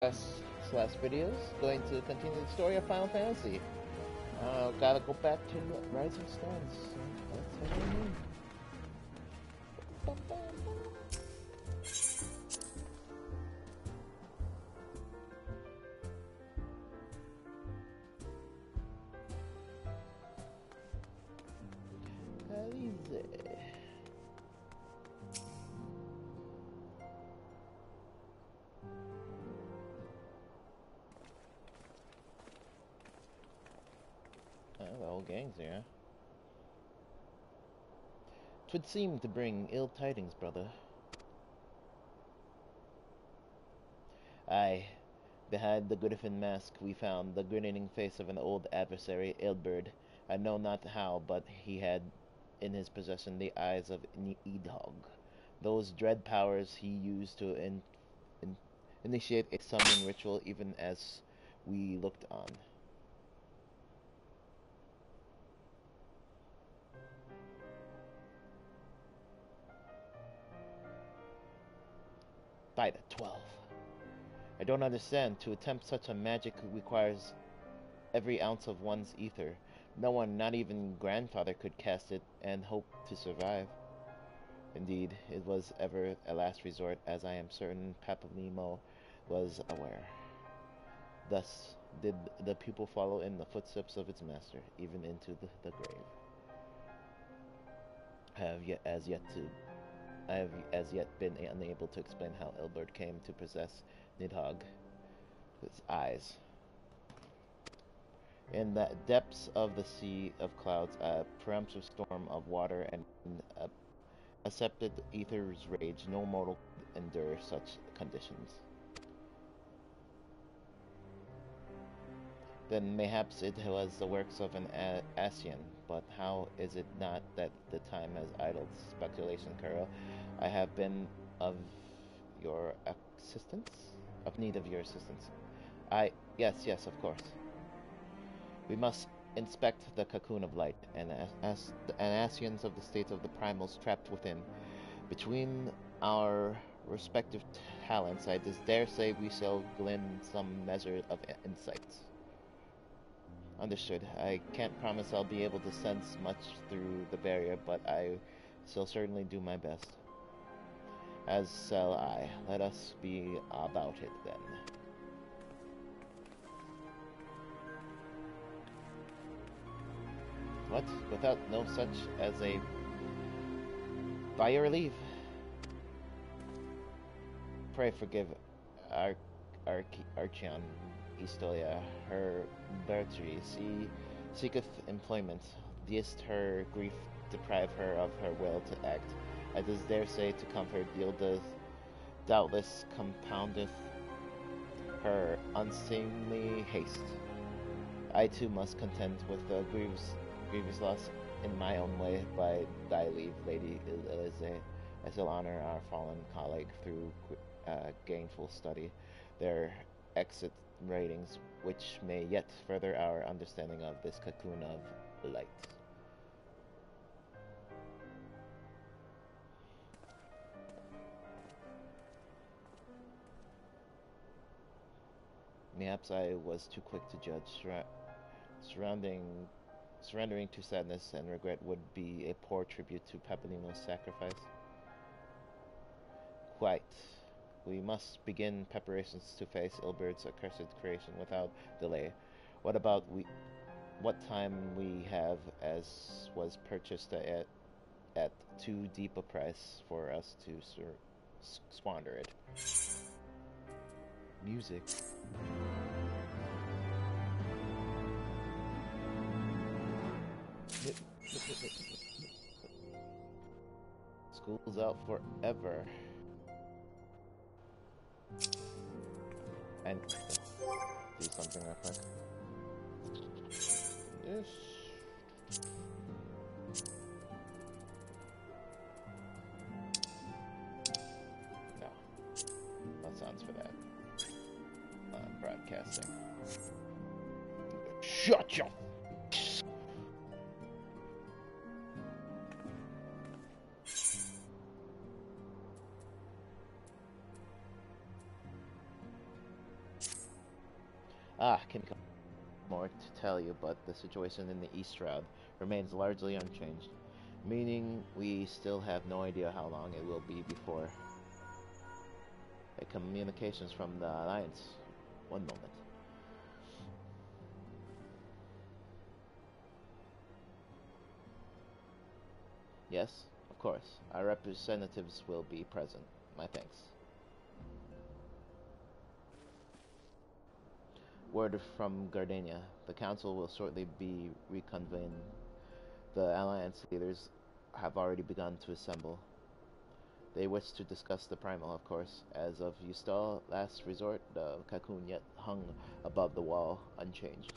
Last videos, going to continue the story of Final Fantasy. Gotta go back to Rising Stars. So that's what I mean. The whole gang's here. 'Twould seem to bring ill tidings, brother. Aye, behind the griffin mask we found the grinning face of an old adversary, Ilberd. I know not how, but he had in his possession the eyes of Idhog. Those dread powers he used to initiate a summoning ritual even as we looked on. Died at 12. I don't understand. To attempt such a magic requires every ounce of one's ether. No one, not even grandfather, could cast it and hope to survive. Indeed, it was ever a last resort, as I am certain Papanimo was aware. Thus did the pupil follow in the footsteps of its master, even into the grave. I have as yet been unable to explain how Ilberd came to possess Nidhogg, his eyes. In the depths of the sea of clouds, a peremptory storm of water and accepted ether's rage, no mortal could endure such conditions. Then mayhaps it was the works of an Asian, but how is it not that the time has idled speculation, Kuro? I have been of your assistance? Of need of your assistance. Yes, of course. We must inspect the cocoon of light, and as Asians of the states of the primals trapped within. Between our respective talents, I dare say we shall glean some measure of insights. Understood. I can't promise I'll be able to sense much through the barrier, but I shall certainly do my best. As shall I. Let us be about it, then. What? Without no such as a... By your leave. Pray forgive Archeon Estolia, her Bertri. She seeketh employment. Deist her grief deprive her of her will to act. I dare say to comfort yieldeth, doubtless compoundeth her unseemly haste. I too must contend with the grievous loss in my own way. By thy leave, Lady Elize, I shall honor our fallen colleague through gainful study, their exit ratings, which may yet further our understanding of this cocoon of light. Perhaps I was too quick to judge. Surrendering to sadness and regret would be a poor tribute to Papanimo's sacrifice. Quite. We must begin preparations to face Ilberd's accursed creation without delay. What time we have, as was purchased at too deep a price for us to squander it. Music. School's out forever. And do something real quick. Yes. No. No sounds for that. Broadcasting. Shut your... Ah, can come more to tell you, but the situation in the East Shroud remains largely unchanged, meaning we still have no idea how long it will be before communications from the Alliance. One moment. Yes, of course. Our representatives will be present. My thanks. Word from Gardenia. The Council will shortly be reconvened. The Alliance leaders have already begun to assemble. They wish to discuss the primal, of course. As of Eustal, last resort, the cocoon yet hung above the wall, unchanged.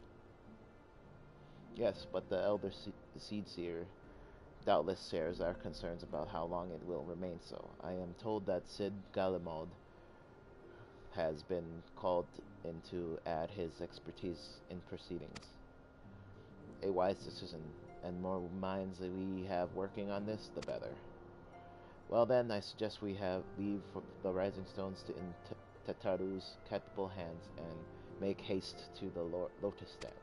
Yes, but the Elder Seed Seer doubtless shares our concerns about how long it will remain so. I am told that Cid Gallimode has been called in to add his expertise in proceedings. A wise decision, and more minds that we have working on this, the better. Well then, I suggest we leave the Rising Stones to Tataru's capable hands and make haste to the Lotus Stand.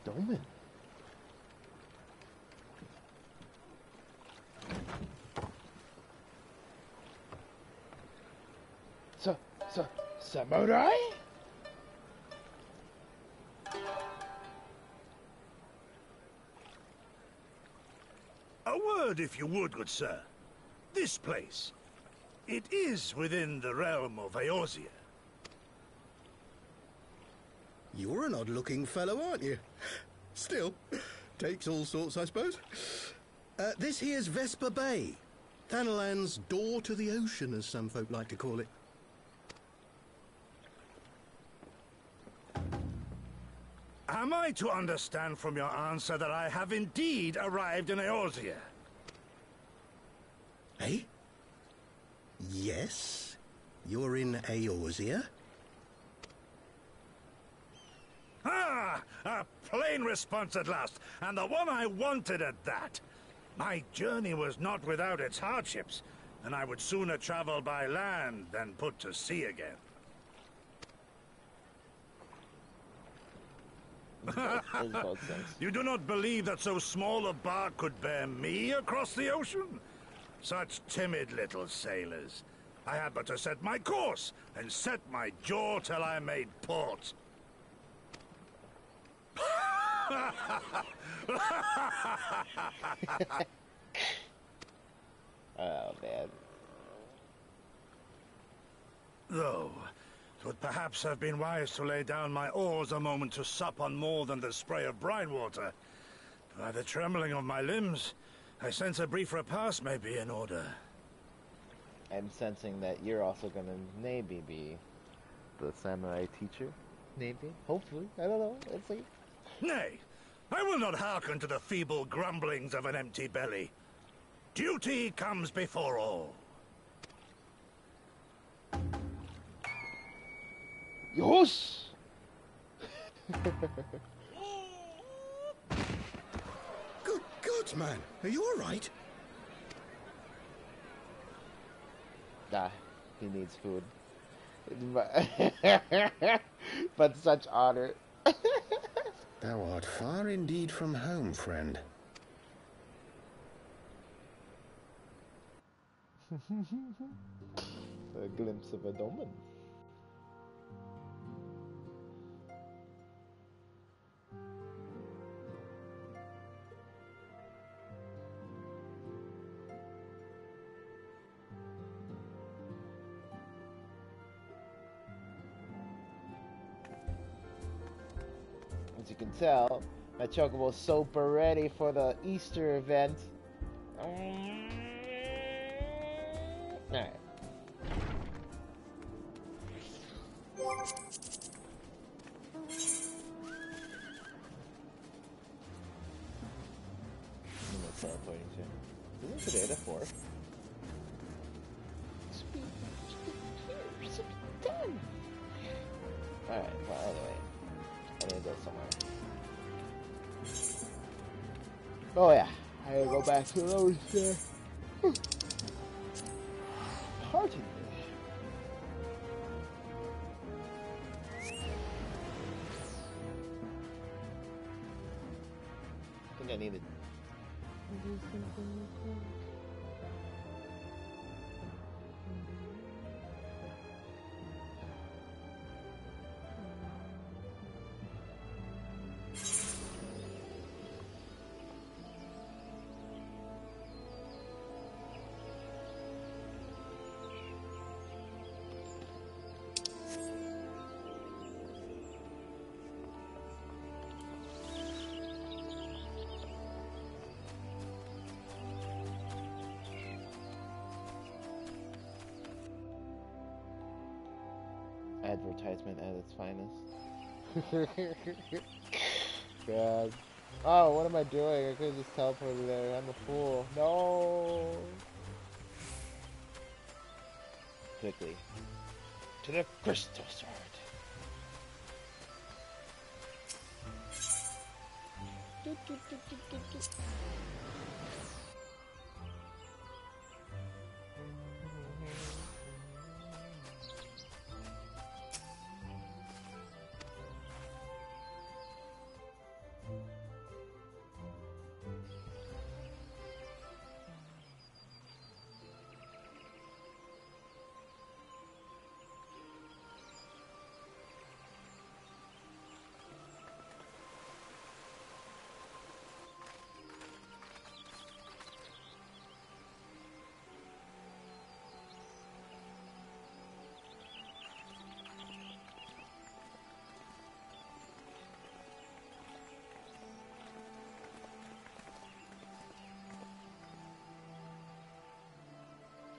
Doman. Samurai? A word, if you would, good sir. This place, it is within the realm of Eorzea. You're an odd-looking fellow, aren't you? Still, takes all sorts, I suppose. This here's Vesper Bay. Thanalan's door to the ocean, as some folk like to call it. Am I to understand from your answer that I have indeed arrived in Eorzea? Eh? Yes? You're in Eorzea? Ah! A plain response at last, and the one I wanted at that. My journey was not without its hardships, and I would sooner travel by land than put to sea again. You do not believe that so small a bark could bear me across the ocean? Such timid little sailors. I had but to set my course and set my jaw till I made port. Oh, man. Though, it would perhaps have been wise to lay down my oars a moment to sup on more than the spray of brine water. By the trembling of my limbs, I sense a brief repast may be in order. I'm sensing that you're also gonna maybe be the samurai teacher. Maybe. Hopefully. I don't know. Let's see. Nay, I will not hearken to the feeble grumblings of an empty belly. Duty comes before all. Yosh! Good God, man. Are you all right? Ah, he needs food. But such honor. Thou art far indeed from home, friend. A glimpse of a doman. As you can tell, my chocobo's super ready for the Easter event. Alright. teleporting to? Isn't today the 4th? Alright, well, anyway. I need to go somewhere. Oh, yeah. I gotta go back to those there. Pardon me. I think I need to do something real quick. Advertisement at its finest. God. Oh, what am I doing? I could have just teleported there. I'm a fool. No. Quickly. To the crystal sword.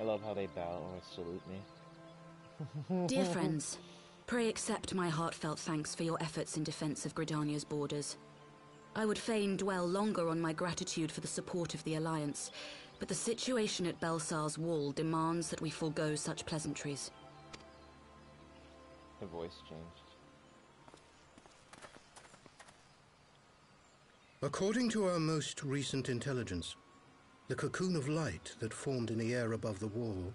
I love how they bow or salute me. Dear friends, pray accept my heartfelt thanks for your efforts in defense of Gridania's borders. I would fain dwell longer on my gratitude for the support of the Alliance, but the situation at Belsar's wall demands that we forego such pleasantries. Her voice changed. According to our most recent intelligence, the cocoon of light that formed in the air above the wall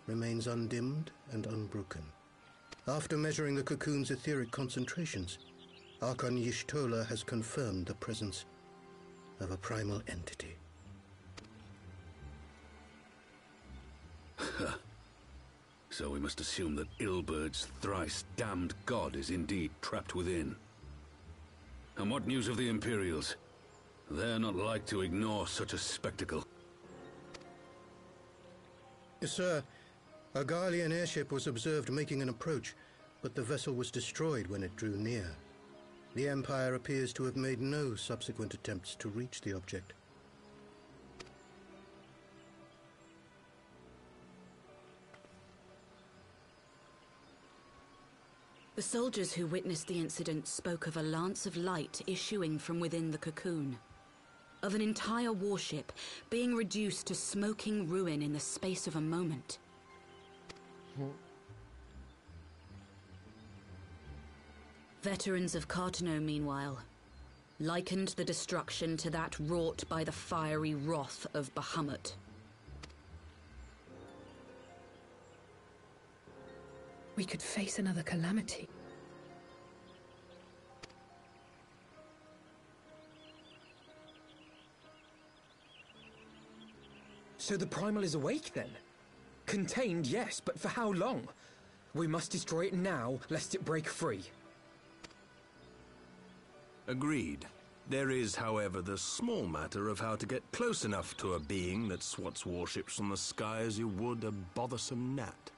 remains undimmed and unbroken. After measuring the cocoon's etheric concentrations, Archon Y'shtola has confirmed the presence of a primal entity. So we must assume that Ilbert's thrice damned god is indeed trapped within. And what news of the Imperials? They're not like to ignore such a spectacle. Sir, a Garlean airship was observed making an approach, but the vessel was destroyed when it drew near. The Empire appears to have made no subsequent attempts to reach the object. The soldiers who witnessed the incident spoke of a lance of light issuing from within the cocoon. Of an entire warship being reduced to smoking ruin in the space of a moment. Veterans of Cartano, meanwhile, likened the destruction to that wrought by the fiery wrath of Bahamut. We could face another calamity. So the Primal is awake then? Contained, yes, but for how long? We must destroy it now, lest it break free. Agreed. There is, however, the small matter of how to get close enough to a being that swats warships from the sky as you would a bothersome gnat.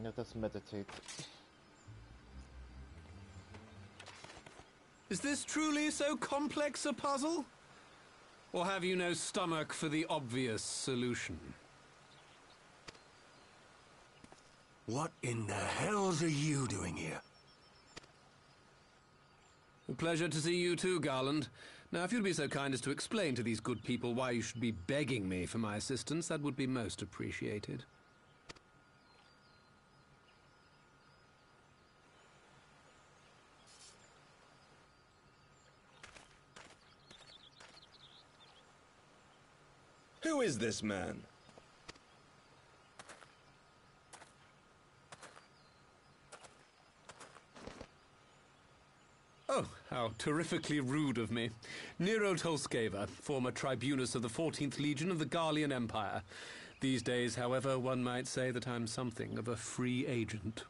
Let us meditate. Is this truly so complex a puzzle? Or have you no stomach for the obvious solution? What in the hells are you doing here? A pleasure to see you too, Garland. Now, if you'd be so kind as to explain to these good people why you should be begging me for my assistance, that would be most appreciated. Who is this man? Oh, how terrifically rude of me. Nero Tolskeva, former tribunus of the 14th Legion of the Garlean Empire. These days, however, one might say that I'm something of a free agent.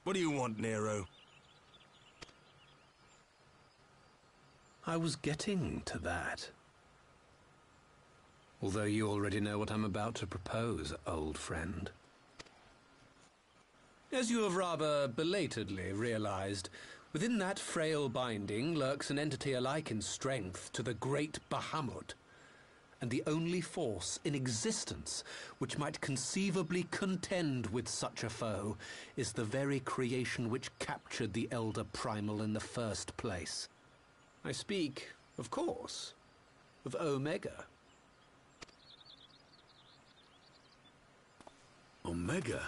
What do you want, Nero? I was getting to that. Although you already know what I'm about to propose, old friend. As you have rather belatedly realized, within that frail binding lurks an entity alike in strength to the great Bahamut, and the only force in existence which might conceivably contend with such a foe is the very creation which captured the Elder Primal in the first place. I speak, of course, of Omega. Omega?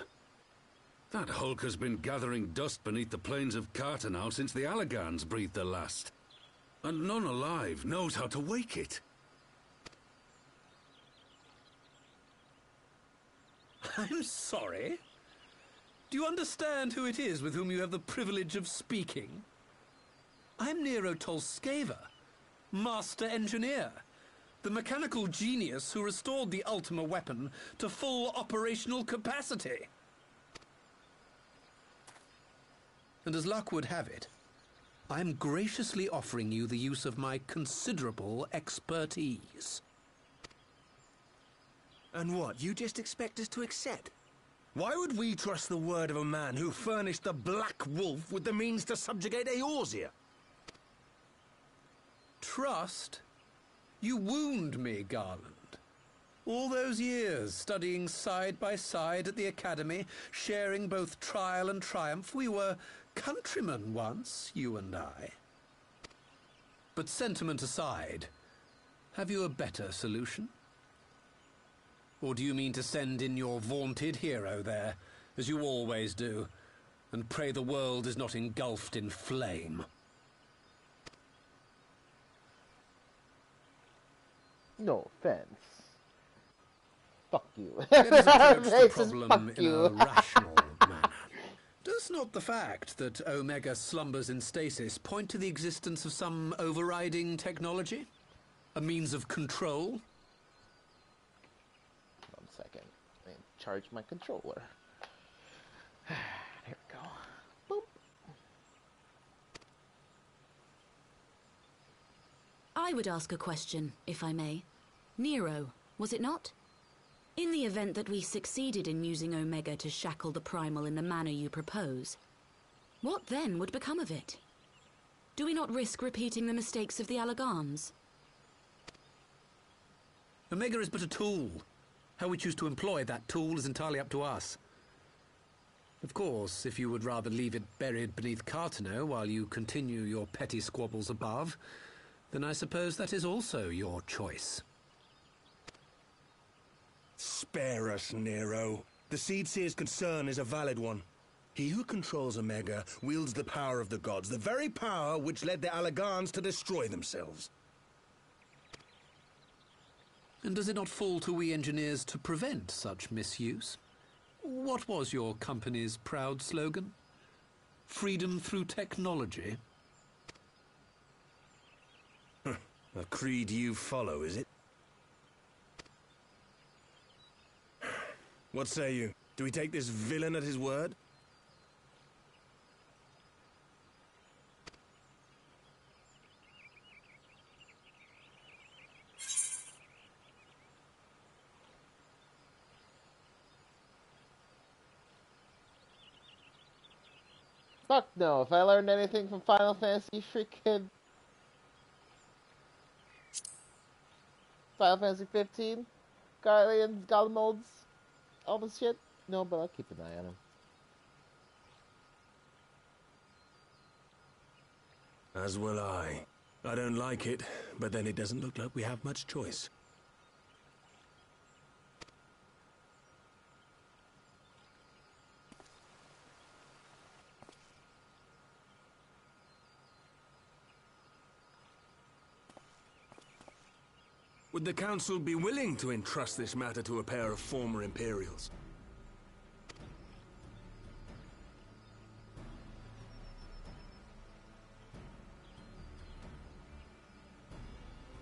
That hulk has been gathering dust beneath the plains of Cartanal since the Allagans breathed their last. And none alive knows how to wake it. I'm sorry? Do you understand who it is with whom you have the privilege of speaking? I'm Nero Tolskeva, Master Engineer, the mechanical genius who restored the Ultima weapon to full operational capacity. And as luck would have it, I'm graciously offering you the use of my considerable expertise. And what, you just expect us to accept? Why would we trust the word of a man who furnished the Black Wolf with the means to subjugate Eorzea? Trust? You wound me, Garland. All those years, studying side by side at the Academy, sharing both trial and triumph, we were countrymen once, you and I. But sentiment aside, have you a better solution? Or do you mean to send in your vaunted hero there, as you always do, and pray the world is not engulfed in flame? No offense. Fuck you. Let us approach the Racist, problem fuck in you. a rational manner. Does not the fact that Omega slumbers in stasis point to the existence of some overriding technology? A means of control? 1 second. Let me charge my controller. There we go. Boop. I would ask a question, if I may. Nero, was it not? In the event that we succeeded in using Omega to shackle the Primal in the manner you propose, what then would become of it? Do we not risk repeating the mistakes of the Allagans? Omega is but a tool. How we choose to employ that tool is entirely up to us. Of course, if you would rather leave it buried beneath Cartano while you continue your petty squabbles above, then I suppose that is also your choice. Spare us, Nero. The Seedseer's concern is a valid one. He who controls Omega wields the power of the gods, the very power which led the Allagans to destroy themselves. And does it not fall to we engineers to prevent such misuse? What was your company's proud slogan? Freedom through technology? A creed you follow, is it? What say you? Do we take this villain at his word? Fuck no. If I learned anything from Final Fantasy freaking Final Fantasy 15, Guardians, Golem modes, all the shit? No, but I'll keep an eye on him. As will I. I don't like it, but then it doesn't look like we have much choice. Would the Council be willing to entrust this matter to a pair of former Imperials?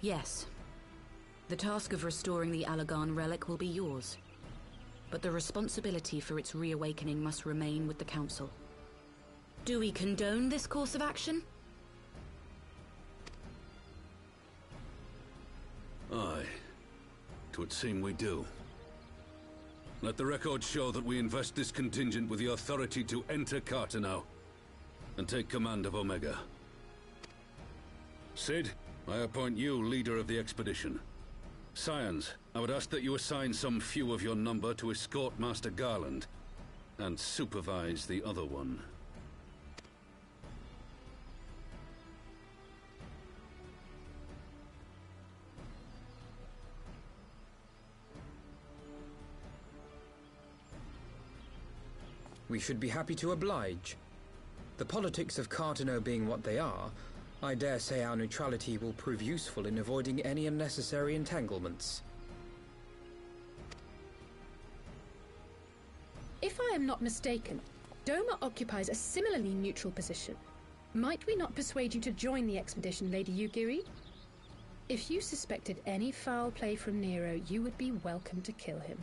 Yes. The task of restoring the Allagan relic will be yours. But the responsibility for its reawakening must remain with the Council. Do we condone this course of action? Aye. 'Twould seem we do. Let the record show that we invest this contingent with the authority to enter Carteneau and take command of Omega. Cid, I appoint you leader of the expedition. Scions, I would ask that you assign some few of your number to escort Master Garland and supervise the other one. We should be happy to oblige. The politics of Carteneau being what they are, I dare say our neutrality will prove useful in avoiding any unnecessary entanglements. If I am not mistaken, Doma occupies a similarly neutral position. Might we not persuade you to join the expedition, Lady Yugiri? If you suspected any foul play from Nero, you would be welcome to kill him.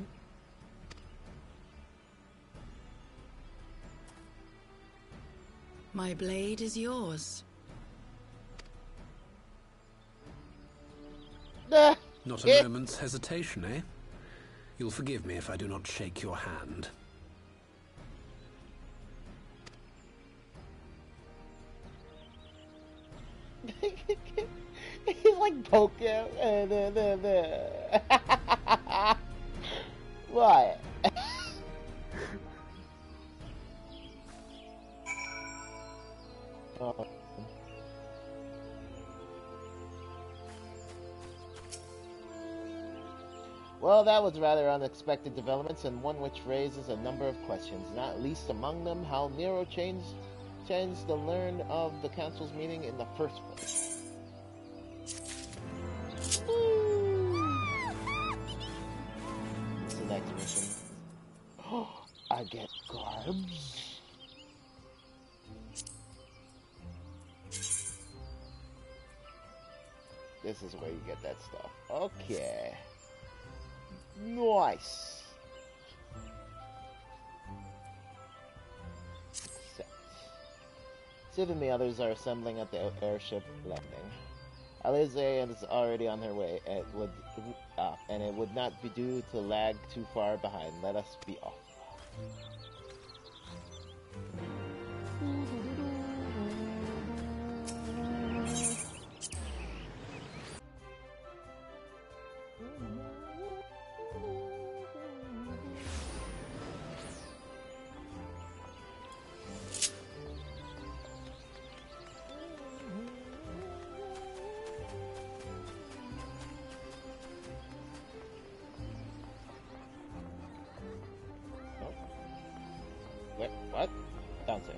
My blade is yours. Not a moment's hesitation, eh? You'll forgive me if I do not shake your hand. He's like poking. What? Oh. Well, that was rather unexpected developments, and one which raises a number of questions, not least among them how Nero changed the learn of the Council's meeting in the first place. Select mission. Oh, I get garbs. This is where you get that stuff. Okay. Nice. Set. Sid and the others are assembling at the airship landing. Alize is already on her way. And it would not be due to lag too far behind. Let us be off. What? Downstairs.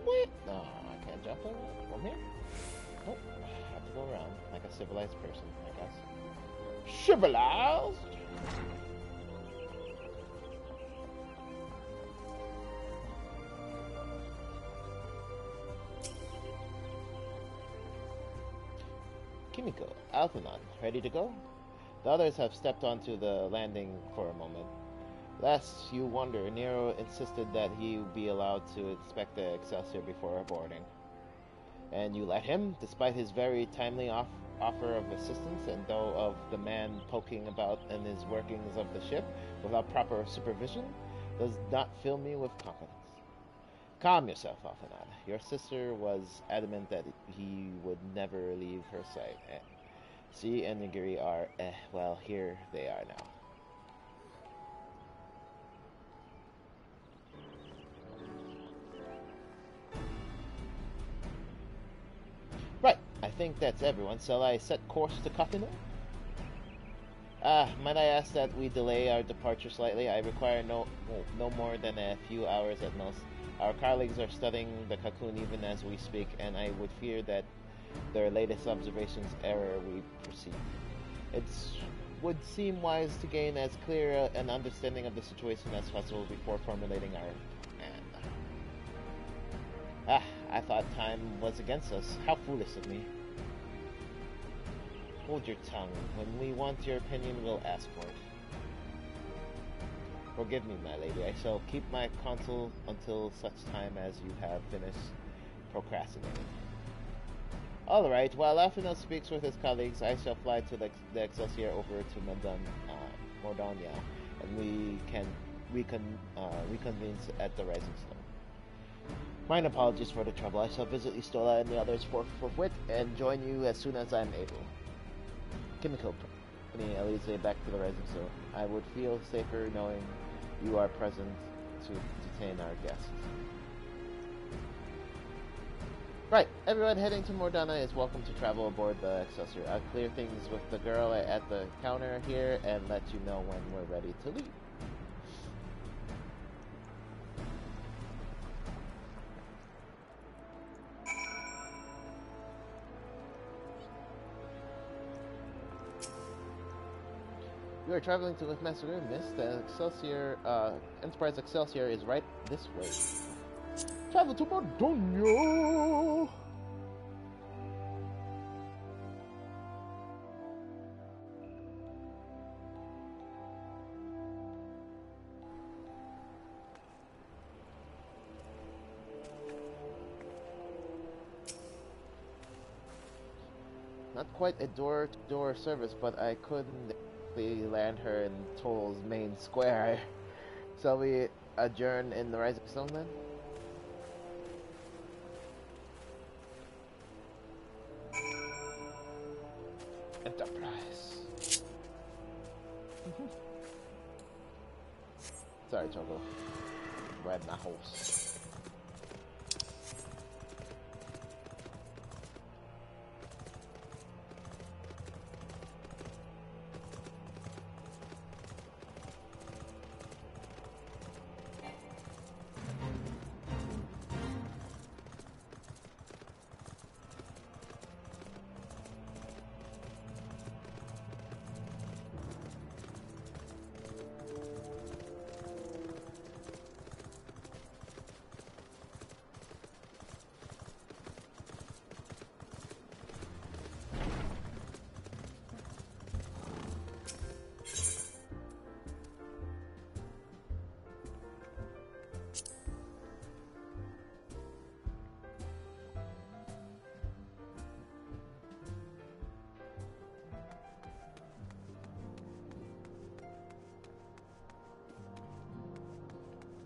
What? No, I can't jump from here? Nope. I have to go around like a civilized person, I guess. Civilized? Kimiko, Alphanon, ready to go? The others have stepped onto the landing for a moment. Lest you wonder, Nero insisted that he be allowed to inspect the Excelsior before boarding. And you let him, despite his very timely offer of assistance, and though of the man poking about in his workings of the ship without proper supervision, does not fill me with confidence. Calm yourself, Alphanad. Your sister was adamant that he would never leave her sight. She and Nigiri are, well, here they are now. I think that's everyone. Shall I set course to Katino? Might I ask that we delay our departure slightly? I require no more than a few hours at most. Our colleagues are studying the cocoon even as we speak, and I would fear that their latest observations error we perceive. It would seem wise to gain as clear an understanding of the situation as possible before formulating our plan. I thought time was against us. How foolish of me. Hold your tongue. When we want your opinion, we'll ask for it. Forgive me, my lady. I shall keep my counsel until such time as you have finished procrastinating. Alright, while Athena speaks with his colleagues, I shall fly to the Excelsior over to Mordonia, and we can reconvene at the Rising Stone. Mine apologies for the trouble. I shall visit Istola and the others forthwith and join you as soon as I am able. Kimiko, Elise, back to the Rising Stone. I would feel safer knowing you are present to detain our guests. Right, everyone heading to Mordana is welcome to travel aboard the Excelsior. I'll clear things with the girl at the counter here and let you know when we're ready to leave. You are traveling to Master Miss. The Excelsior, Enterprise Excelsior is right this way. Travel to Mordonia! Not quite a door-to-door service, but I couldn't land her in Toll's main square. Shall we adjourn in the Rising Stone then? Enterprise. Sorry, Togo. Riding a horse.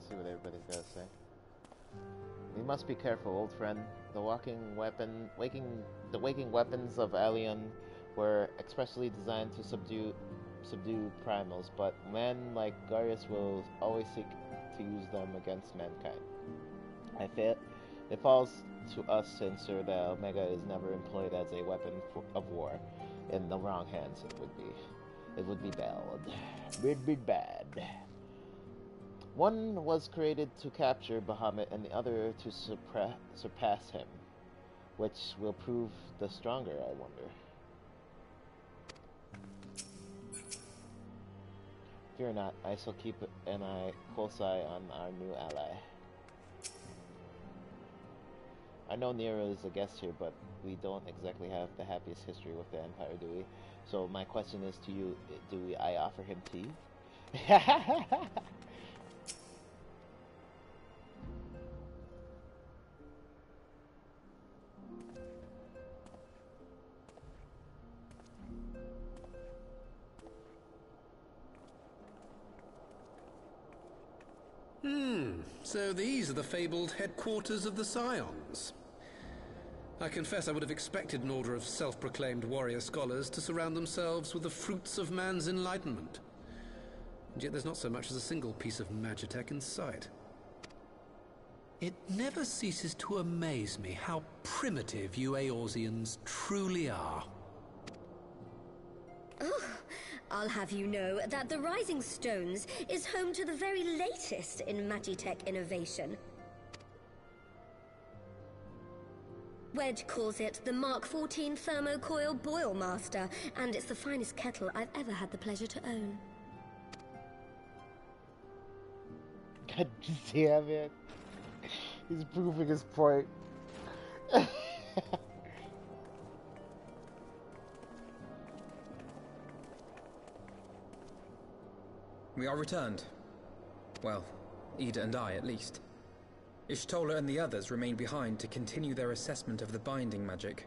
See what everybody's got to say. We must be careful, old friend. The waking weapons of Alien were expressly designed to subdue primals, but men like Garius will always seek to use them against mankind. It falls to us to ensure that Omega is never employed as a weapon of war. In the wrong hands, it would be bad. It'd be bad. One was created to capture Bahamut and the other to surpass him. Which will prove the stronger, I wonder. Fear not, I shall keep an close eye on our new ally. I know Nero is a guest here, but we don't exactly have the happiest history with the Empire, do we? So my question is to you, I offer him tea? So these are the fabled headquarters of the Scions. I confess I would have expected an order of self-proclaimed warrior scholars to surround themselves with the fruits of man's enlightenment. And yet there's not so much as a single piece of magitech in sight. It never ceases to amaze me how primitive you Eorzeans truly are. Oh, I'll have you know that the Rising Stones is home to the very latest in Magitech innovation. Wedge calls it the Mark 14 Thermocoil Boil Master, and it's the finest kettle I've ever had the pleasure to own. God damn it. He's proving his point. We are returned. Well, Ida and I, at least. Ishtola and the others remain behind to continue their assessment of the binding magic.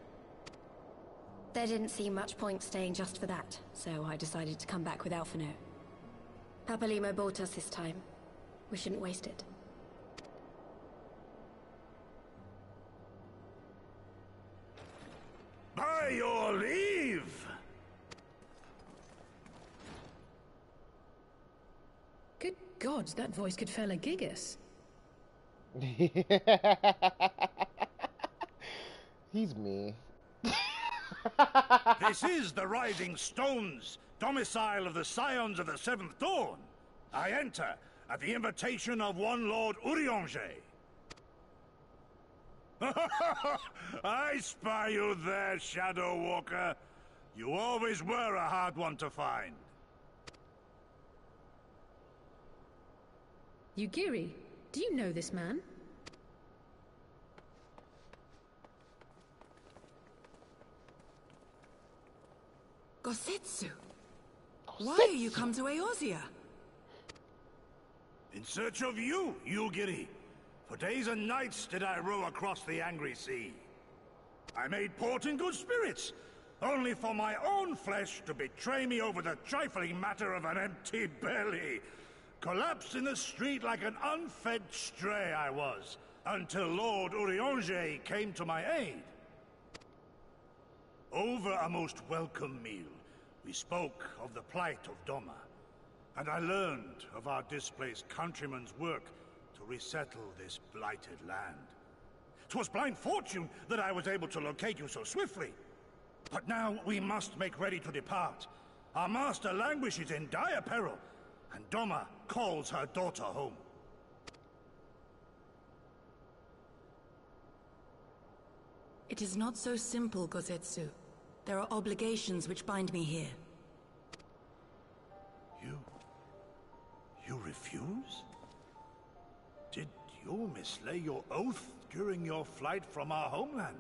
There didn't seem much point staying just for that, so I decided to come back with Alphino. Papalimo bought us this time. We shouldn't waste it. By your leave! Good gods, that voice could fell a gigas. He's me. This is the Rising Stones, domicile of the Scions of the Seventh Dawn. I enter at the invitation of one Lord Urianger. I spy you there, Shadow Walker. You always were a hard one to find. Yugiri, do you know this man? Gosetsu, why are you come to Eorzea? In search of you, Yugiri. For days and nights did I row across the angry sea. I made port in good spirits, only for my own flesh to betray me over the trifling matter of an empty belly. Collapsed in the street like an unfed stray I was, until Lord Urianger came to my aid. Over a most welcome meal, we spoke of the plight of Doma, and I learned of our displaced countrymen's work to resettle this blighted land. 'Twas blind fortune that I was able to locate you so swiftly. But now we must make ready to depart. Our master languishes in dire peril, and Doma calls her daughter home. It is not so simple, Gosetsu. There are obligations which bind me here. You refuse? Did you mislay your oath during your flight from our homeland?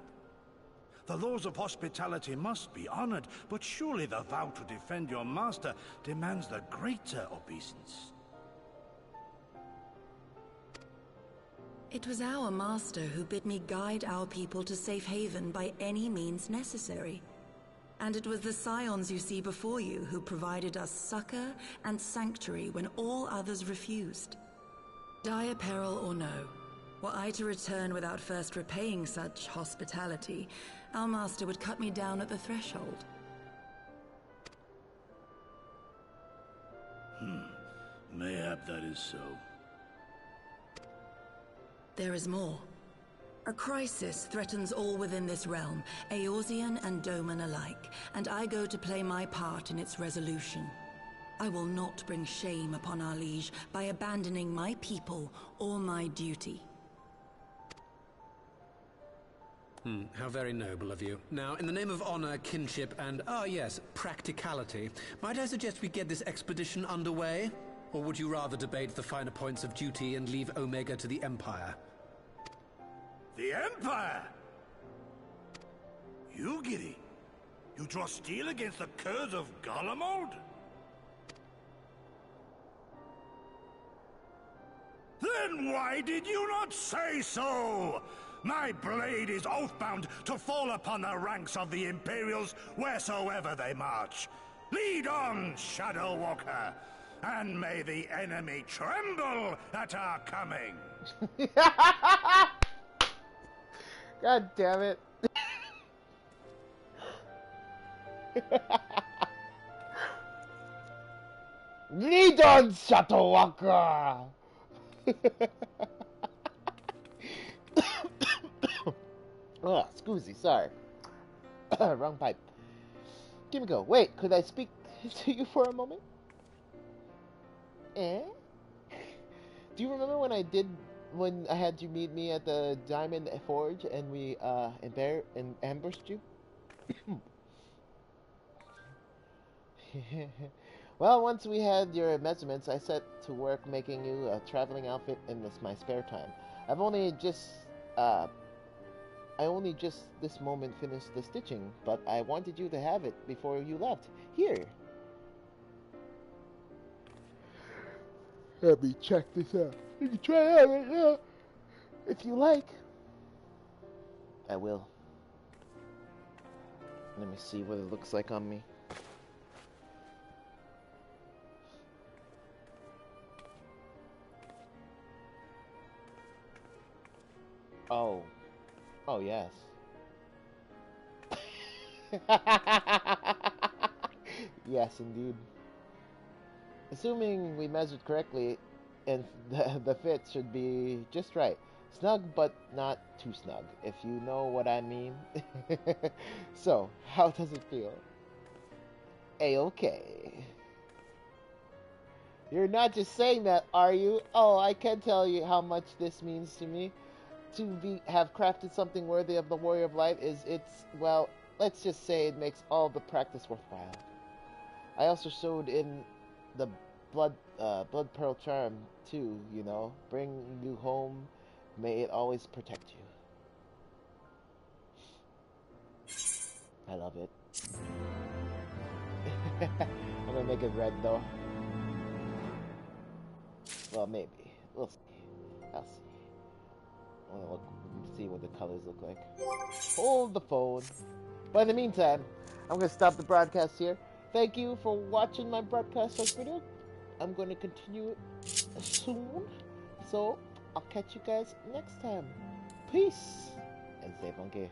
The laws of hospitality must be honored, but surely the vow to defend your master demands the greater obeisance. It was our master who bid me guide our people to safe haven by any means necessary. And it was the Scions you see before you who provided us succor and sanctuary when all others refused. Dire peril or no, were I to return without first repaying such hospitality, our master would cut me down at the threshold. Mayhap that is so. There is more. A crisis threatens all within this realm, Eorzean and Doman alike, and I go to play my part in its resolution. I will not bring shame upon our liege by abandoning my people or my duty. How very noble of you. Now, in the name of honor, kinship, and, practicality, might I suggest we get this expedition underway? Or would you rather debate the finer points of duty and leave Omega to the Empire? The Empire? You, Giddy? You draw steel against the curs of Garlemald? Then why did you not say so? My blade is oath-bound to fall upon the ranks of the Imperials wheresoever they march. Lead on, Shadow Walker, and may the enemy tremble at our coming. God damn it. Lead on, Shadow Walker. Oh, Scoozy, sorry. Wrong pipe. Kimiko, wait, could I speak to you for a moment? Eh? Do you remember when I had you meet me at the Diamond Forge and we ambushed you? Well, once we had your measurements, I set to work making you a traveling outfit in my spare time. I only just this moment finished the stitching, but I wanted you to have it before you left. Here. Let me check this out. You can try it out right now. If you like. I will. Let me see what it looks like on me. Oh. Oh, yes. Yes, indeed. Assuming we measured correctly, and the fit should be just right. Snug, but not too snug, if you know what I mean. So, how does it feel? A-okay. You're not just saying that, are you? Oh, I can tell you how much this means to me. Have crafted something worthy of the Warrior of Light well, let's just say it makes all the practice worthwhile. I also showed in the blood pearl charm too, you know. Bring you home, may it always protect you. I love it. I'm gonna make it red though. Well, maybe. We'll see. I'll see. I wanna see what the colors look like. Hold the phone. But in the meantime, I'm gonna stop the broadcast here. Thank you for watching my broadcast video. I'm gonna continue it soon. So, I'll catch you guys next time. Peace! And stay funky.